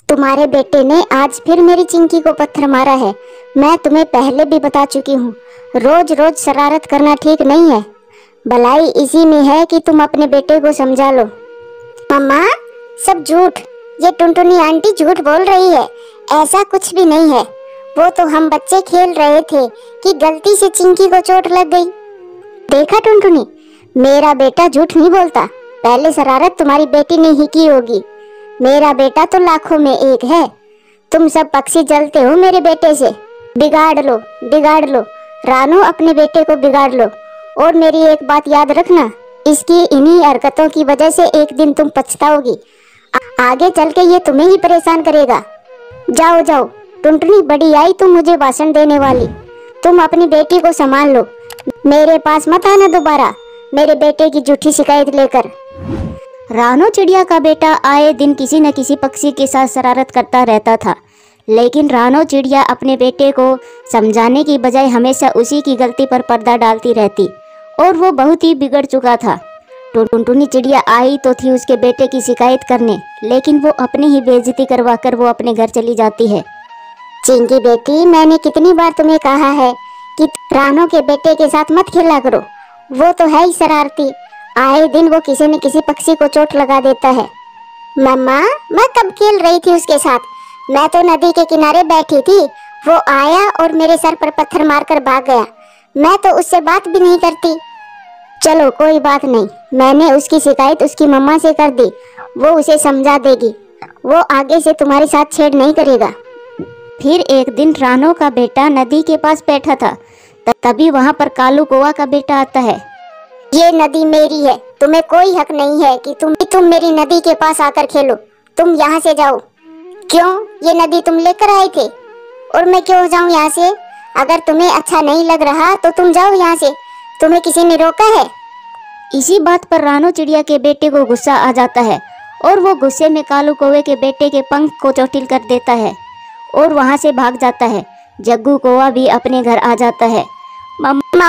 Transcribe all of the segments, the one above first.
तुम्हारे बेटे ने आज फिर मेरी चिंकी को पत्थर मारा है। मैं तुम्हें पहले भी बता चुकी हूँ, रोज रोज शरारत करना ठीक नहीं है। भलाई इसी में है कि तुम अपने बेटे को समझा लो। मम्मा, सब झूठ। ये टुनटुनी आंटी झूठ बोल रही है। ऐसा कुछ भी नहीं है। वो तो हम बच्चे खेल रहे थे कि गलती से चिंकी को चोट लग गई। देखा टुनटुनी, मेरा बेटा झूठ नहीं बोलता। पहले शरारत तुम्हारी बेटी ने ही की होगी। मेरा बेटा तो लाखों में एक है। तुम सब पक्षी जलते हो मेरे बेटे से। बिगाड़ लो, बिगाड़ लो रानू, अपने बेटे को बिगाड़ लो। और मेरी एक बात याद रखना, इसकी इन्हीं हरकतों की वजह से एक दिन तुम पछताओगी। आगे चल के ये तुम्हें ही परेशान करेगा। जाओ जाओ, टुनटुनी बड़ी आई तुम मुझे भाषण देने वाली। तुम अपनी बेटी को संभाल लो। मेरे पास मत आना दोबारा मेरे बेटे की झूठी शिकायत लेकर। रानो चिड़िया का बेटा आए दिन किसी न किसी पक्षी के साथ शरारत करता रहता था, लेकिन रानो चिड़िया अपने बेटे को समझाने की बजाय हमेशा उसी की गलती पर पर्दा डालती रहती और वो बहुत ही बिगड़ चुका था। टुनटुनी चिड़िया आई तो थी उसके बेटे की शिकायत करने, लेकिन वो अपनी ही बेइज्जती करवाकर वो अपने घर चली जाती है। चिंकी बेटी, मैंने कितनी बार तुम्हें कहा है कि रानो के बेटे के साथ मत खेला करो। वो तो है ही शरारती। आए दिन वो किसी न किसी पक्षी को चोट लगा देता है। मम्मा, मैं कब खेल रही थी उसके साथ? मैं तो नदी के किनारे बैठी थी। वो आया और मेरे सर पर पत्थर मारकर भाग गया। मैं तो उससे बात भी नहीं करती। चलो कोई बात नहीं, मैंने उसकी शिकायत उसकी मम्मा से कर दी। वो उसे समझा देगी। वो आगे से तुम्हारे साथ छेड़ नहीं करेगा। फिर एक दिन रानो का बेटा नदी के पास बैठा था, तभी वहाँ पर कालू कौवा का बेटा आता है। ये नदी मेरी है, तुम्हें कोई हक नहीं है कि तुम मेरी नदी के पास आकर खेलो। तुम यहाँ से जाओ। क्यों? ये नदी तुम लेकर आए थे और मैं क्यों जाऊँ यहाँ से? अगर तुम्हें अच्छा नहीं लग रहा तो तुम जाओ यहाँ से। तुम्हें किसी ने रोका है? इसी बात पर रानो चिड़िया के बेटे को गुस्सा आ जाता है और वो गुस्से में कालू कौवे के बेटे के पंख को चोटिल कर देता है और वहाँ से भाग जाता है। जग्गू कौवा भी अपने घर आ जाता है। मम्मा,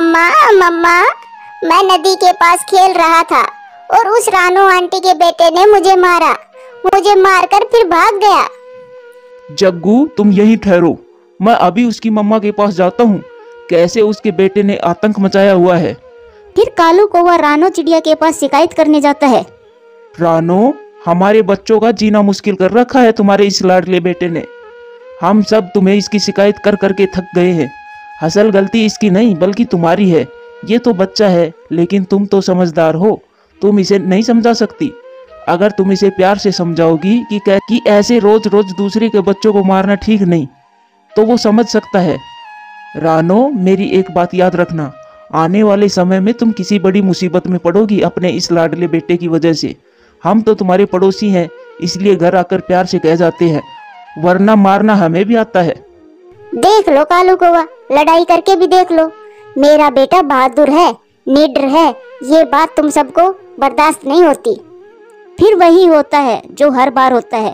मम्मा, मैं नदी के पास खेल रहा था और उस रानो आंटी के बेटे ने मुझे मारा। मुझे मारकर फिर भाग गया। जग्गू, तुम यहीं ठहरो, मैं अभी उसकी मम्मा के पास जाता हूँ। कैसे उसके बेटे ने आतंक मचाया हुआ है। फिर कालू कौवा रानो चिड़िया के पास शिकायत करने जाता है। रानो, हमारे बच्चों का जीना मुश्किल कर रखा है तुम्हारे इस लाडले बेटे ने। हम सब तुम्हें इसकी शिकायत कर करके थक गए हैं। असल गलती इसकी नहीं बल्कि तुम्हारी है। ये तो बच्चा है, लेकिन तुम तो समझदार हो, तुम इसे नहीं समझा सकती। अगर तुम इसे प्यार से समझाओगी कि ऐसे रोज रोज दूसरे के बच्चों को मारना ठीक नहीं, तो वो समझ सकता है। रानो, मेरी एक बात याद रखना, आने वाले समय में तुम किसी बड़ी मुसीबत में पड़ोगी अपने इस लाडले बेटे की वजह से। हम तो तुम्हारे पड़ोसी हैं, इसलिए घर आकर प्यार से कह जाते हैं, वरना मारना हमें भी आता है। देख लो कालू कौवा, लड़ाई करके भी देख लो। मेरा बेटा बहादुर है, निडर है। ये बात तुम सबको बर्दाश्त नहीं होती। फिर वही होता है जो हर बार होता है।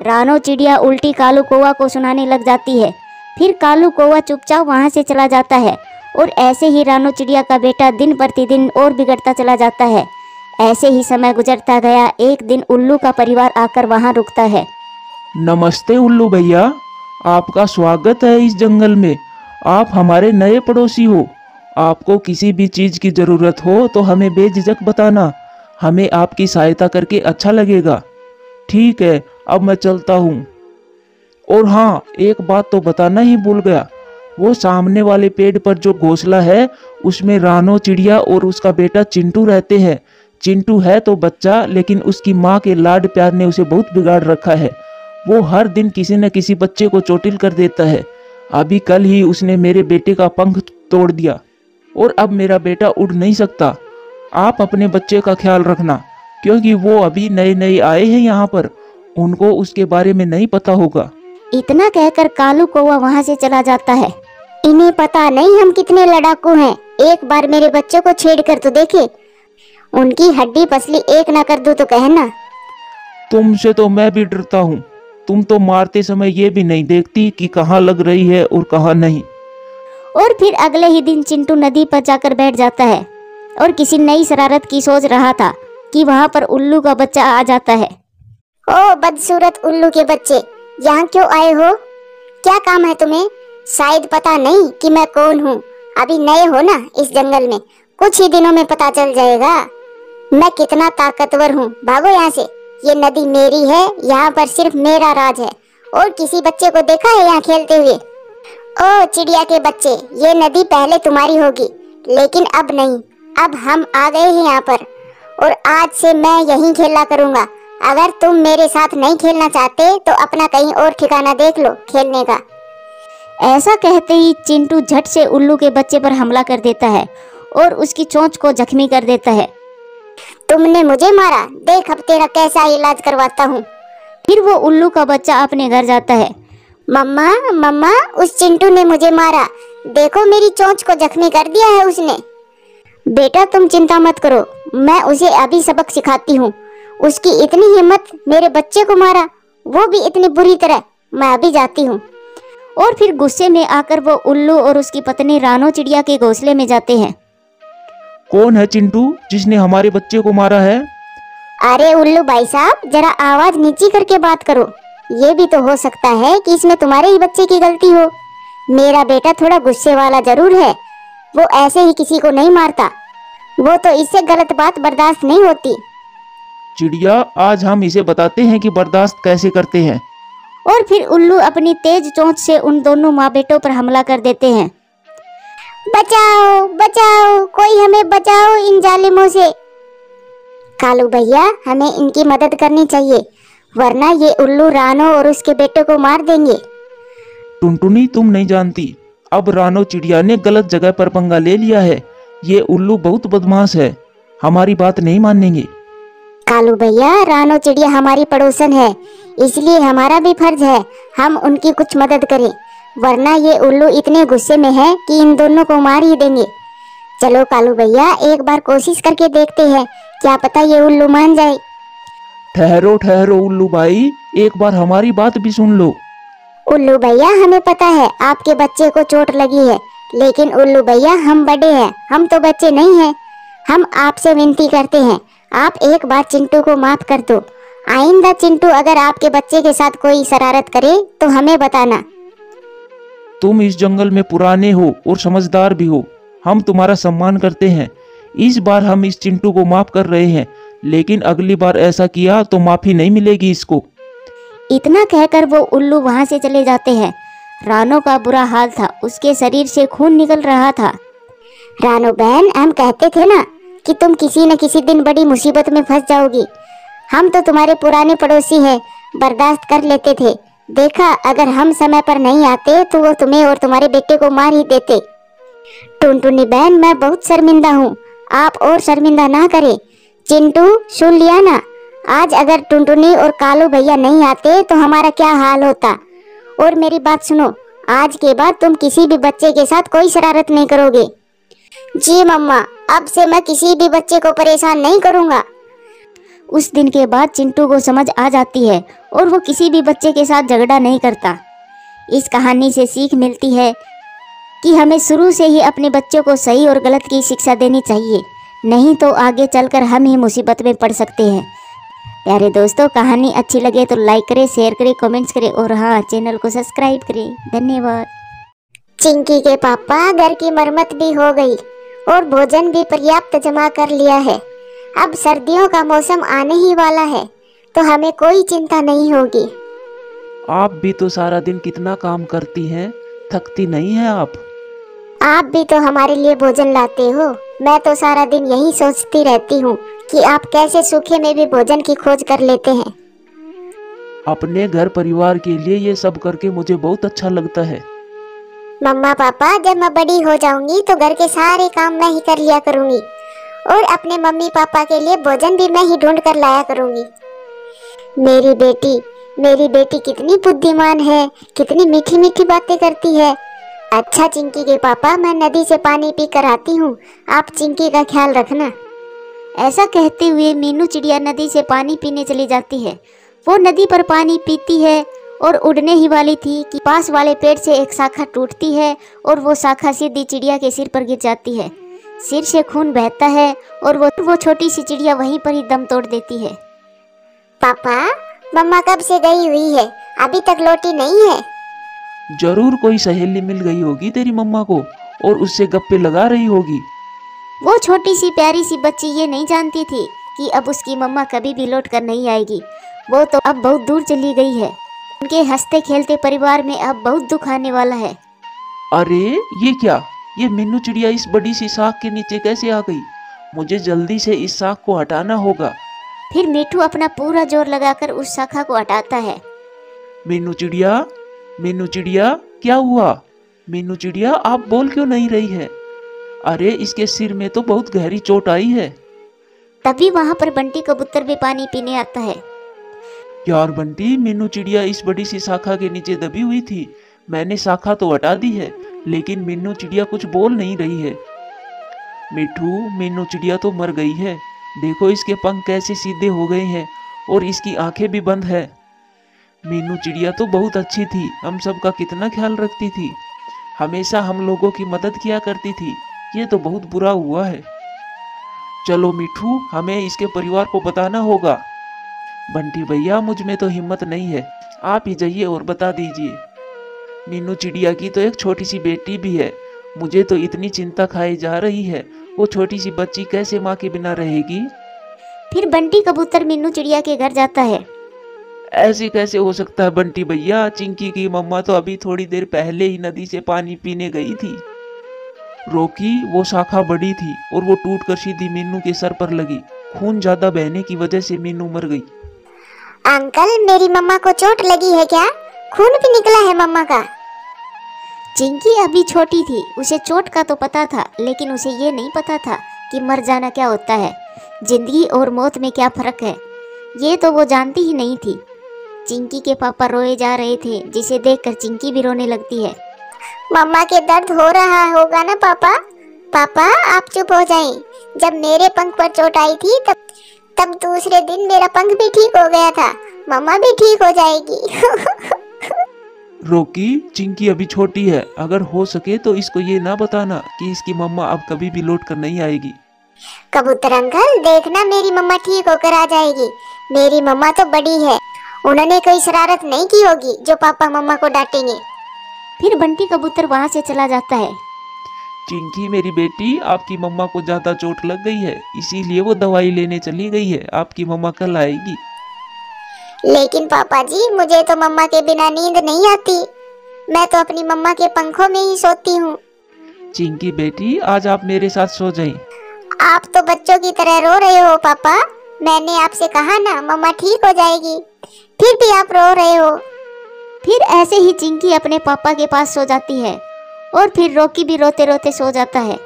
रानो चिड़िया उल्टी कालू कौवा को सुनाने लग जाती है। फिर कालू कौवा चुपचाप वहाँ से चला जाता है और ऐसे ही रानो चिड़िया का बेटा दिन प्रतिदिन और बिगड़ता चला जाता है। ऐसे ही समय गुजरता गया। एक दिन उल्लू का परिवार आकर वहाँ रुकता है। नमस्ते उल्लू भैया, आपका स्वागत है इस जंगल में। आप हमारे नए पड़ोसी हो। आपको किसी भी चीज की जरूरत हो तो हमें बेझिझक बताना, हमें आपकी सहायता करके अच्छा लगेगा। ठीक है, अब मैं चलता हूँ। और हाँ, एक बात तो बताना ही भूल गया, वो सामने वाले पेड़ पर जो घोंसला है उसमें रानो चिड़िया और उसका बेटा चिंटू रहते हैं। चिंटू है तो बच्चा, लेकिन उसकी माँ के लाड प्यार ने उसे बहुत बिगाड़ रखा है। वो हर दिन किसी न किसी बच्चे को चोटिल कर देता है। अभी कल ही उसने मेरे बेटे का पंख तोड़ दिया और अब मेरा बेटा उड़ नहीं सकता। आप अपने बच्चे का ख्याल रखना, क्योंकि वो अभी नए नए आए हैं यहाँ पर, उनको उसके बारे में नहीं पता होगा। इतना कहकर कालू कौवा वहाँ से चला जाता है। इन्हें पता नहीं हम कितने लड़ाकू हैं। एक बार मेरे बच्चों को छेड़ कर तो देखे, उनकी हड्डी पसली एक ना कर दूं तो कहना। तुमसे तो मैं भी डरता हूँ। तुम तो मारते समय ये भी नहीं देखती कि कहाँ लग रही है और कहाँ नहीं। और फिर अगले ही दिन चिंटू नदी पर जाकर बैठ जाता है और किसी नई शरारत की सोच रहा था कि वहाँ पर उल्लू का बच्चा आ जाता है। ओ बदसूरत उल्लू के बच्चे, यहाँ क्यों आए हो? क्या काम है तुम्हें? शायद पता नहीं कि मैं कौन हूँ। अभी नए हो ना इस जंगल में, कुछ ही दिनों में पता चल जाएगा मैं कितना ताकतवर हूँ। भागो यहाँ से। ये नदी मेरी है, यहाँ पर सिर्फ मेरा राज है। और किसी बच्चे को देखा है यहाँ खेलते हुए? ओ चिड़िया के बच्चे, ये नदी पहले तुम्हारी होगी, लेकिन अब नहीं। अब हम आ गए हैं यहाँ पर, और आज से मैं यहीं खेला करूँगा। अगर तुम मेरे साथ नहीं खेलना चाहते तो अपना कहीं और ठिकाना देख लो खेलने का। ऐसा कहते ही चिंटू झट से उल्लू के बच्चे पर हमला कर देता है और उसकी चोंच को जख्मी कर देता है। तुमने मुझे मारा, देख अब तेरा कैसा इलाज करवाता हूँ। फिर वो उल्लू का बच्चा अपने घर जाता है। मम्मा मम्मा, उस चिंटू ने मुझे मारा, देखो मेरी चोंच को जख्मी कर दिया है उसने। बेटा तुम चिंता मत करो, मैं उसे अभी सबक सिखाती हूँ। उसकी इतनी हिम्मत, मेरे बच्चे को मारा, वो भी इतनी बुरी तरह। मैं अभी जाती हूँ। और फिर गुस्से में आकर वो उल्लू और उसकी पत्नी रानो चिड़िया के घोंसले में जाते हैं। कौन है चिंटू जिसने हमारे बच्चे को मारा है? अरे उल्लू भाई साहब, जरा आवाज नीची करके बात करो। ये भी तो हो सकता है कि इसमें तुम्हारे ही बच्चे की गलती हो। मेरा बेटा थोड़ा गुस्से वाला जरूर है, वो ऐसे ही किसी को नहीं मारता। वो तो इससे गलत बात बर्दाश्त नहीं होती। चिड़िया, आज हम इसे बताते हैं कि बर्दाश्त कैसे करते हैं। और फिर उल्लू अपनी तेज चोंच से उन दोनों माँ बेटों पर हमला कर देते हैं। बचाओ बचाओ, कोई हमें बचाओ इन जालिमों से। कालू भैया, हमें इनकी मदद करनी चाहिए, वरना ये उल्लू रानो और उसके बेटे को मार देंगे। टुनटुनी, तुम नहीं जानती, अब रानो चिड़िया ने गलत जगह पर पंगा ले लिया है। ये उल्लू बहुत बदमाश है, हमारी बात नहीं मानेंगे। कालू भैया, रानो चिड़िया हमारी पड़ोसन है, इसलिए हमारा भी फर्ज है हम उनकी कुछ मदद करें, वरना ये उल्लू इतने गुस्से में है कि इन दोनों को मार ही देंगे। चलो कालू भैया, एक बार कोशिश करके देखते हैं, क्या पता ये उल्लू मान जाए। ठहरो ठहरो उल्लू भाई, एक बार हमारी बात भी सुन लो। उल्लू भैया, हमें पता है आपके बच्चे को चोट लगी है, लेकिन उल्लू भैया हम बड़े हैं, हम तो बच्चे नहीं हैं। हम आपसे विनती करते हैं, आप एक बार चिंटू को माफ कर दो। आइंदा चिंटू अगर आपके बच्चे के साथ कोई शरारत करे तो हमें बताना। तुम इस जंगल में पुराने हो और समझदार भी हो, हम तुम्हारा सम्मान करते हैं। इस बार हम इस चिंटू को माफ कर रहे हैं, लेकिन अगली बार ऐसा किया तो माफी नहीं मिलेगी इसको। इतना कहकर वो उल्लू वहां से चले जाते हैं। रानो का बुरा हाल था, उसके शरीर से खून निकल रहा था। रानो बहन, हम कहते थे ना कि तुम किसी न किसी दिन बड़ी मुसीबत में फंस जाओगी। हम तो तुम्हारे पुराने पड़ोसी हैं, बर्दाश्त कर लेते थे। देखा, अगर हम समय पर नहीं आते तो वो तुम्हें और तुम्हारे बेटे को मार ही देते। टुनटुनी बहन, मैं बहुत शर्मिंदा हूँ, आप और शर्मिंदा ना करें। चिंटू, सुन लिया ना, आज अगर टुनटुनी और कालू भैया नहीं आते तो हमारा क्या हाल होता। और मेरी बात सुनो, आज के बाद तुम किसी भी बच्चे के साथ कोई शरारत नहीं करोगे। जी मम्मा, अब से मैं किसी भी बच्चे को परेशान नहीं करूँगा। उस दिन के बाद चिंटू को समझ आ जाती है और वो किसी भी बच्चे के साथ झगड़ा नहीं करता। इस कहानी से सीख मिलती है कि हमें शुरू से ही अपने बच्चों को सही और गलत की शिक्षा देनी चाहिए, नहीं तो आगे चलकर हम ही मुसीबत में पड़ सकते हैं। प्यारे दोस्तों, कहानी अच्छी लगे तो लाइक करें, शेयर करें, कमेंट्स करें और हाँ, चैनल को सब्सक्राइब करें। धन्यवाद। चिंकी के पापा, घर की मरम्मत भी हो गई और भोजन भी पर्याप्त जमा कर लिया है। अब सर्दियों का मौसम आने ही वाला है, तो हमें कोई चिंता नहीं होगी। आप भी तो सारा दिन कितना काम करती हैं, थकती नहीं हैं आप? आप भी तो हमारे लिए भोजन लाते हो। मैं तो सारा दिन यही सोचती रहती हूँ कि आप कैसे सूखे में भी भोजन की खोज कर लेते हैं। अपने घर परिवार के लिए ये सब करके मुझे बहुत अच्छा लगता है। मम्मा पापा, जब मैं बड़ी हो जाऊंगी तो घर के सारे काम मैं ही कर लिया करूंगी और अपने मम्मी पापा के लिए भोजन भी मैं ही ढूंढ कर लाया करूंगी। मेरी बेटी कितनी बुद्धिमान है, कितनी मीठी मीठी बातें करती है। अच्छा चिंकी के पापा, मैं नदी से पानी पी कर आती हूँ, आप चिंकी का ख्याल रखना। ऐसा कहते हुए मीनू चिड़िया नदी से पानी पीने चली जाती है। वो नदी पर पानी पीती है और उड़ने ही वाली थी कि पास वाले पेड़ से एक शाखा टूटती है और वो शाखा सीधी चिड़िया के सिर पर गिर जाती है। सिर से खून बहता है और वो छोटी सी चिड़िया वहीं पर ही दम तोड़ देती है। पापा, मम्मा कब से गई हुई है अभी तक लौटी नहीं है। जरूर कोई सहेली मिल गई होगी तेरी मम्मा को और उससे गप्पे लगा रही होगी। वो छोटी सी प्यारी सी बच्ची ये नहीं जानती थी कि अब उसकी मम्मा कभी भी लौट कर नहीं आएगी। वो तो अब बहुत दूर चली गई है। उनके हंसते खेलते परिवार में अब बहुत दुख आने वाला है। अरे ये क्या, ये मीनू चिड़िया इस बड़ी सी शाख के नीचे कैसे आ गई? मुझे जल्दी से इस शाख को हटाना होगा। फिर मिठू अपना पूरा जोर लगाकर उस शाखा को हटाता है। मीनू चिड़िया क्या हुआ? मीनू चिड़िया आप बोल क्यों नहीं रही है? अरे इसके सिर में तो बहुत गहरी चोट आई है। तभी वहाँ पर बंटी कबूतर भी पानी पीने आता है। यार बंटी, मीनू चिड़िया इस बड़ी सी शाखा के नीचे दबी हुई थी। मैंने शाखा तो हटा दी है, लेकिन मीनू चिड़िया कुछ बोल नहीं रही है। मिठू, मीनू चिड़िया तो मर गई है। देखो इसके पंख कैसे सीधे हो गए हैं और इसकी आंखें भी बंद है। मीनू चिड़िया तो बहुत अच्छी थी, हम सबका कितना ख्याल रखती थी, हमेशा हम लोगों की मदद किया करती थी। ये तो बहुत बुरा हुआ है। चलो मिठू, हमें इसके परिवार को बताना होगा। बंटी भैया, मुझ में तो हिम्मत नहीं है, आप ही जाइए और बता दीजिए। मीनू चिड़िया की तो एक छोटी सी बेटी भी है। मुझे तो इतनी चिंता खाई जा रही है, वो छोटी सी बच्ची कैसे माँ के बिना रहेगी? फिर बंटी कबूतर मीनू चिड़िया के घर जाता है। ऐसे कैसे हो सकता है बंटी भैया? चिंकी की मम्मा तो अभी थोड़ी देर पहले ही नदी से पानी पीने गई थी। रोकी, वो शाखा बड़ी थी और वो टूटकर सीधी मीनू के सर पर लगी। खून ज्यादा बहने की वजह से मीनू मर गई। अंकल, मेरी मम्मा को चोट लगी है क्या? खून भी निकला है मम्मा का। चिंकी अभी छोटी थी, उसे चोट का तो पता था, लेकिन उसे ये नहीं पता था कि मर जाना क्या होता है, जिंदगी और मौत में क्या फर्क है। ये तो वो जानती ही नहीं थी। चिंकी के पापा रोए जा रहे थे, जिसे देखकर चिंकी भी रोने लगती है। मम्मा के दर्द हो रहा होगा ना पापा? पापा आप चुप हो जाएं। जब मेरे पंख पर चोट आई थी तब दूसरे दिन मेरा पंख भी ठीक हो गया था। मम्मा भी ठीक हो जाएगी। रोकी, चिंकी अभी छोटी है, अगर हो सके तो इसको ये ना बताना कि इसकी मम्मा अब कभी भी लौट कर नहीं आएगी। कबूतर अंकल, देखना मेरी मम्मा ठीक होकर आ जाएगी। मेरी मम्मा तो बड़ी है, उन्होंने कोई शरारत नहीं की होगी जो पापा मम्मा को डांटेंगे। फिर बंटी कबूतर वहाँ से चला जाता है। चिंकी मेरी बेटी, आपकी मम्मा को ज्यादा चोट लग गई है, इसीलिए वो दवाई लेने चली गई है। आपकी मम्मा कल आएगी। लेकिन पापा जी, मुझे तो मम्मा के बिना नींद नहीं आती। मैं तो अपनी मम्मा के पंखों में ही सोती हूँ। चिंकी बेटी, आज आप मेरे साथ सो जाएं। आप तो बच्चों की तरह रो रहे हो पापा। मैंने आपसे कहा ना मम्मा ठीक हो जाएगी, फिर भी आप रो रहे हो। फिर ऐसे ही चिंकी अपने पापा के पास सो जाती है और फिर रोकी भी रोते रोते सो जाता है।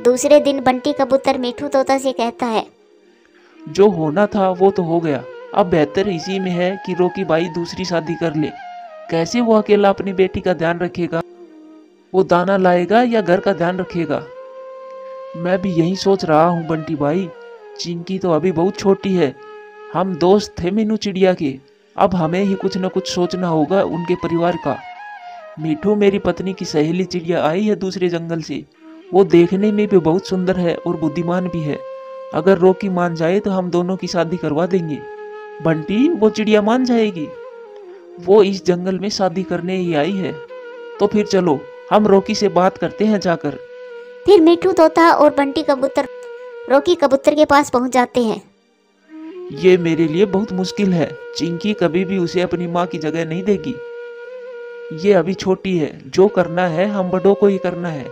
दूसरे दिन बंटी कबूतर मिठू तोता से कहता है, जो होना था वो तो हो गया। अब बेहतर इसी में है कि रोकी बाई दूसरी शादी कर ले। कैसे वो अकेला अपनी बेटी का ध्यान रखेगा? वो दाना लाएगा या घर का ध्यान रखेगा? मैं भी यही सोच रहा हूँ बंटी भाई। चिंकी तो अभी बहुत छोटी है, हम दोस्त थे मीनू चिड़िया के। अब हमें ही कुछ न कुछ सोचना होगा उनके परिवार का। मिठू मेरी पत्नी की सहेली चिड़िया आई है दूसरे जंगल से। वो देखने में भी बहुत सुंदर है और बुद्धिमान भी है। अगर रोकी मान जाए तो हम दोनों की शादी करवा देंगे। बंटी, वो चिड़िया मान जाएगी? वो इस जंगल में शादी करने ही आई है। तो फिर चलो हम रोकी से बात करते हैं जाकर। फिर मिठू तोता और बंटी कबूतर रोकी कबूतर के पास पहुंच जाते हैं। ये मेरे लिए बहुत मुश्किल है। चिंकी कभी भी उसे अपनी माँ की जगह नहीं देगी। ये अभी छोटी है, जो करना है हम बड़ों को ही करना है।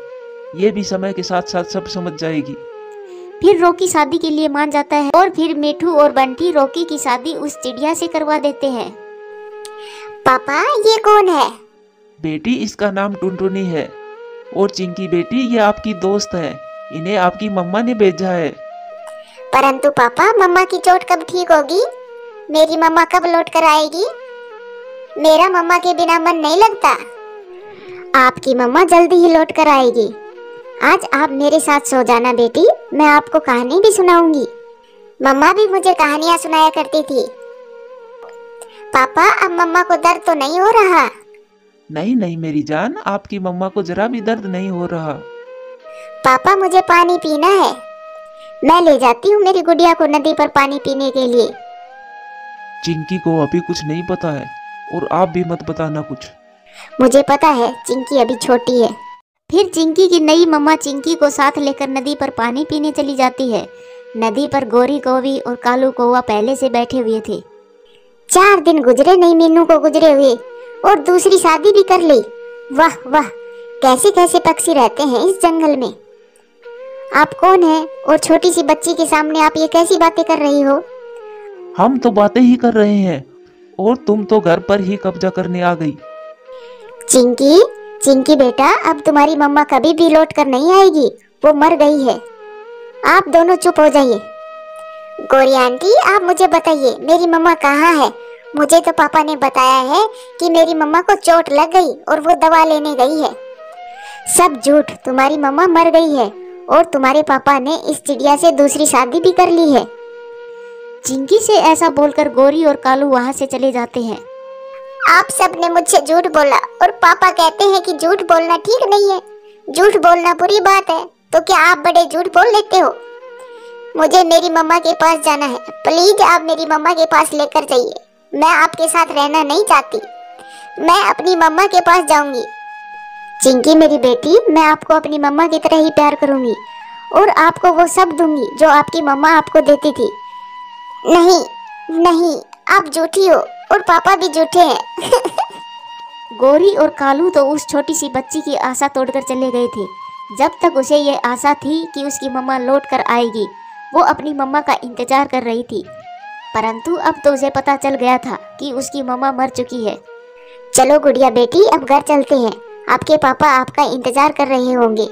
ये भी समय के साथ साथ सब समझ जाएगी। फिर रोकी शादी के लिए मान जाता है और फिर मिठू और बंटी रोकी की शादी उस चिड़िया से करवा देते हैं। पापा, ये कौन है? बेटी, इसका नाम टुनटुनी है। और चिंकी बेटी, ये आपकी दोस्त है। इन्हें आपकी मम्मा ने भेजा है। परंतु पापा, मम्मा की चोट कब ठीक होगी? मेरी मम्मा कब लौट कर आएगी? मेरा मम्मा के बिना मन नहीं लगता। आपकी मम्मा जल्दी ही लौट कर आएगी। आज आप मेरे साथ सो जाना बेटी, मैं आपको कहानी भी सुनाऊंगी। मम्मा भी मुझे कहानियां सुनाया करती थी। पापा, अब मम्मा को दर्द तो नहीं हो रहा? नहीं नहीं मेरी जान, आपकी मम्मा को जरा भी दर्द नहीं हो रहा। पापा, मुझे पानी पीना है। मैं ले जाती हूँ मेरी गुड़िया को नदी पर पानी पीने के लिए। चिंकी को अभी कुछ नहीं पता है। और आप भी मत बताना कुछ। मुझे पता है चिंकी अभी छोटी है। फिर चिंकी की नई मम्मा चिंकी को साथ लेकर नदी पर पानी पीने चली जाती है। नदी पर गोरी कौवी और कालू कौवा पहले से बैठे हुए थे। 4 दिन गुजरे नहीं मीनू को गुजरे हुए और दूसरी शादी भी कर ली। वाह वाह, कैसे कैसे पक्षी रहते हैं इस जंगल में। आप कौन हैं और छोटी सी बच्ची के सामने आप ये कैसी बातें कर रही हो? हम तो बातें ही कर रहे हैं और तुम तो घर पर ही कब्जा करने आ गई। चिंकी, चिंकी बेटा, अब तुम्हारी मम्मा कभी भी लौट कर नहीं आएगी, वो मर गई है। आप दोनों चुप हो जाइए। गोरी आंटी, आप मुझे बताइए मेरी मम्मा कहाँ है? मुझे तो पापा ने बताया है कि मेरी मम्मा को चोट लग गई और वो दवा लेने गई है। सब झूठ, तुम्हारी मम्मा मर गई है और तुम्हारे पापा ने इस चिड़िया से दूसरी शादी भी कर ली है। चिंकी से ऐसा बोलकर गोरी और कालू वहां से चले जाते हैं। आप सब ने मुझसे झूठ बोला और पापा कहते हैं कि झूठ बोलना ठीक नहीं है, झूठ बोलना बुरी बात है, तो क्या आप बड़े झूठ बोल लेते हो? मुझे मेरी मम्मा के पास जाना है, प्लीज आप मेरी मम्मा के पास लेकर जाइए। मैं आपके साथ रहना नहीं चाहती, मैं अपनी मम्मा के पास जाऊंगी। चिंकी मेरी बेटी, मैं आपको अपनी मम्मा की तरह ही प्यार करूंगी और आपको वो सब दूंगी जो आपकी मम्मा आपको देती थी। नहीं नहीं, आप झूठी हो और पापा भी झूठे हैं। गोरी और कालू तो उस छोटी सी बच्ची की आशा तोड़कर चले गए थे। जब तक उसे ये आशा थी कि उसकी मम्मा लौट कर आएगी, वो अपनी मम्मा का इंतजार कर रही थी। परंतु अब तो उसे पता चल गया था कि उसकी मम्मा मर चुकी है। चलो गुड़िया बेटी, अब घर चलते हैं, आपके पापा आपका इंतजार कर रहे होंगे।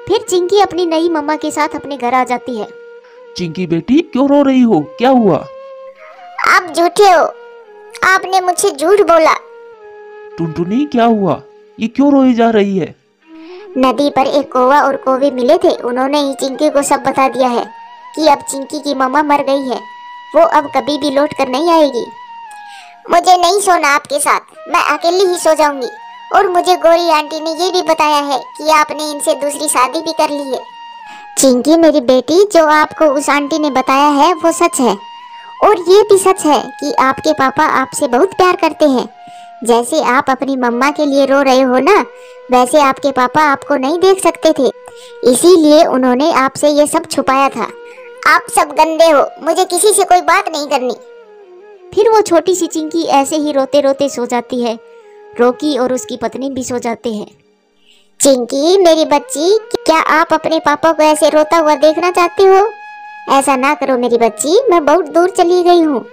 फिर चिंकी अपनी नई मम्मा के साथ अपने घर आ जाती है। चिंकी बेटी, क्यों रो रही हो? क्या हुआ? आप झूठे हो, आपने मुझसे झूठ बोला। टुनटुनी, क्या हुआ? ये क्यों रोई जा रही है? नदी पर एक कौवा और कौवे मिले थे, उन्होंने ही चिंकी को सब बता दिया है कि अब चिंकी की मम्मा मर गई है, वो अब कभी भी लौट कर नहीं आएगी। मुझे नहीं सोना आपके साथ, मैं अकेली ही सो जाऊंगी। और मुझे गोरी आंटी ने ये भी बताया है कि आपने इनसे दूसरी शादी भी कर ली है। चिंकी मेरी बेटी, जो आपको उस आंटी ने बताया है वो सच है, और ये भी सच है कि आपके पापा आपसे बहुत प्यार करते हैं। जैसे आप अपनी मम्मा के लिए रो रहे हो ना, वैसे आपके पापा आपको नहीं देख सकते थे, इसीलिए उन्होंने आपसे ये सब छुपाया था। आप सब गंदे हो, मुझे किसी से कोई बात नहीं करनी। फिर वो छोटी सी चिंकी ऐसे ही रोते रोते सो जाती है। रोकी और उसकी पत्नी भी सो जाते हैं। चिंकी मेरी बच्ची, क्या आप अपने पापा को ऐसे रोता हुआ देखना चाहते हो? ऐसा ना करो मेरी बच्ची, मैं बहुत दूर चली गई हूँ,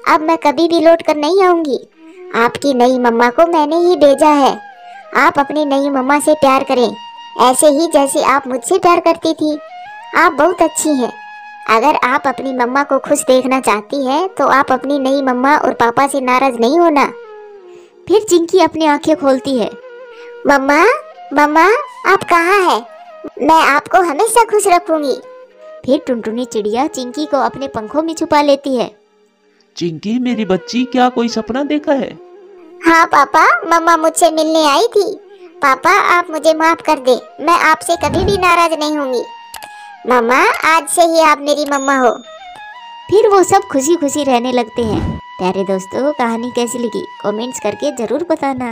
अब मैं कभी भी लौट कर नहीं आऊंगी। आपकी नई मम्मा को मैंने ही भेजा है। आप अपनी नई मम्मा से प्यार करें, ऐसे ही जैसे आप मुझसे प्यार करती थी। आप बहुत अच्छी हैं। अगर आप अपनी मम्मा को खुश देखना चाहती हैं तो आप अपनी नई मम्मा और पापा से नाराज नहीं होना। फिर चिंकी अपनी आंखें खोलती है। मम्मा, मम्मा, आप कहाँ हैं? मैं आपको हमेशा खुश रखूंगी। फिर टुनटुनी चिड़िया चिंकी को अपने पंखों में छुपा लेती है। चिंकी मेरी बच्ची, क्या कोई सपना देखा है? हाँ पापा, मम्मा मुझसे मिलने आई थी। पापा आप मुझे माफ कर दे, मैं आपसे कभी भी नाराज नहीं होंगी। मम्मा आज से ही आप मेरी मम्मा हो। फिर वो सब खुशी खुशी रहने लगते हैं। प्यारे दोस्तों, कहानी कैसी लगी कमेंट्स करके जरूर बताना।